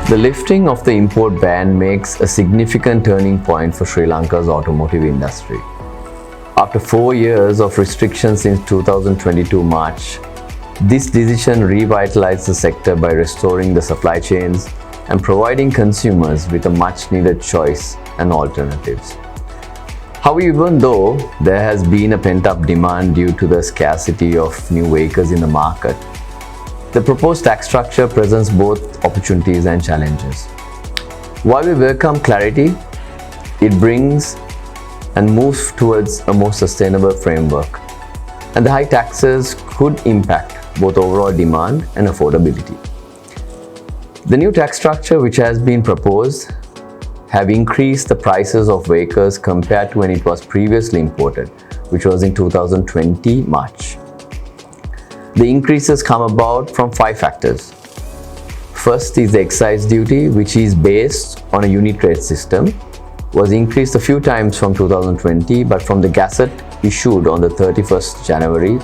The lifting of the import ban makes a significant turning point for Sri Lanka's automotive industry. After 4 years of restrictions since 2022 March, this decision revitalized the sector by restoring the supply chains and providing consumers with a much-needed choice and alternatives. However, even though there has been a pent-up demand due to the scarcity of new vehicles in the market, the proposed tax structure presents both opportunities and challenges. While we welcome clarity, it brings and moves towards a more sustainable framework, and the high taxes could impact both overall demand and affordability. The new tax structure which has been proposed have increased the prices of vehicles compared to when it was previously imported, which was in 2020 March. The increases come about from 5 factors. First is the excise duty, which is based on a unit rate system, was increased a few times from 2020, but from the Gazette issued on the 31st January,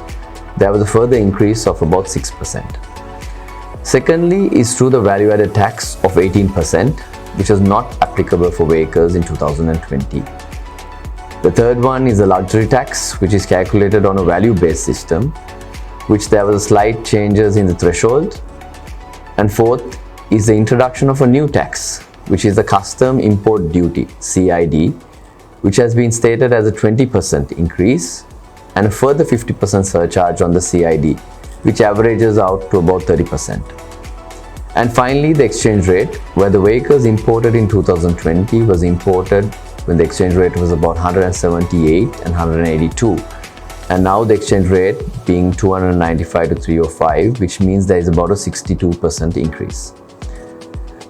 there was a further increase of about 6%. Secondly is through the value-added tax of 18%, which was not applicable for vehicles in 2020. The third one is the luxury tax, which is calculated on a value-based system, which there was slight changes in the threshold. And fourth is the introduction of a new tax, which is the custom import duty, CID, which has been stated as a 20% increase and a further 50% surcharge on the CID, which averages out to about 30%. And finally, the exchange rate, where the vehicles imported in 2020 was imported when the exchange rate was about 178 and 182. And now the exchange rate being 295 to 305, which means there is about a 62% increase.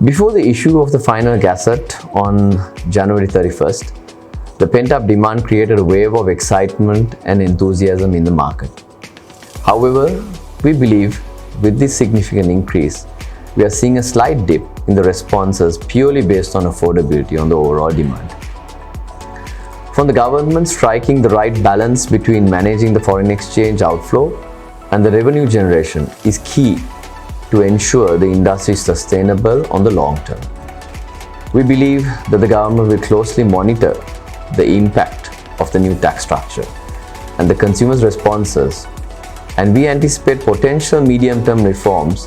Before the issue of the final Gazette on January 31st, the pent-up demand created a wave of excitement and enthusiasm in the market. However, we believe with this significant increase, we are seeing a slight dip in the responses purely based on affordability on the overall demand. From the government striking the right balance between managing the foreign exchange outflow and the revenue generation is key to ensure the industry is sustainable on the long term. We believe that the government will closely monitor the impact of the new tax structure and the consumers' responses, and we anticipate potential medium-term reforms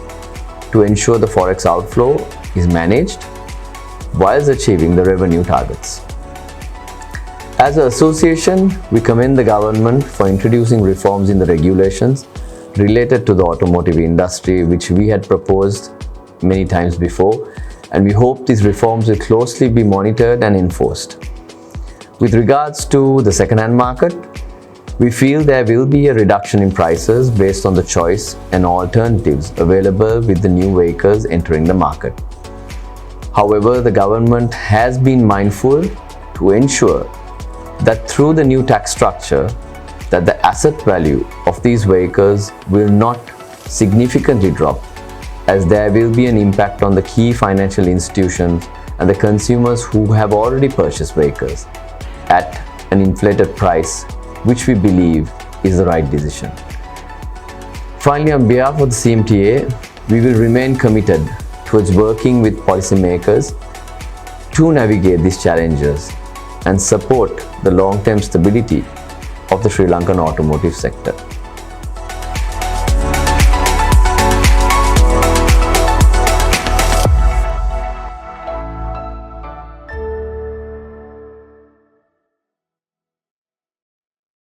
to ensure the forex outflow is managed whilst achieving the revenue targets. As an association, we commend the government for introducing reforms in the regulations related to the automotive industry, which we had proposed many times before, and we hope these reforms will closely be monitored and enforced. With regards to the second-hand market, we feel there will be a reduction in prices based on the choice and alternatives available with the new vehicles entering the market. However, the government has been mindful to ensure that through the new tax structure, that the asset value of these vehicles will not significantly drop, as there will be an impact on the key financial institutions and the consumers who have already purchased vehicles at an inflated price, which we believe is the right decision. Finally, on behalf of the CMTA, we will remain committed towards working with policymakers to navigate these challenges and support the long-term stability of the Sri Lankan automotive sector.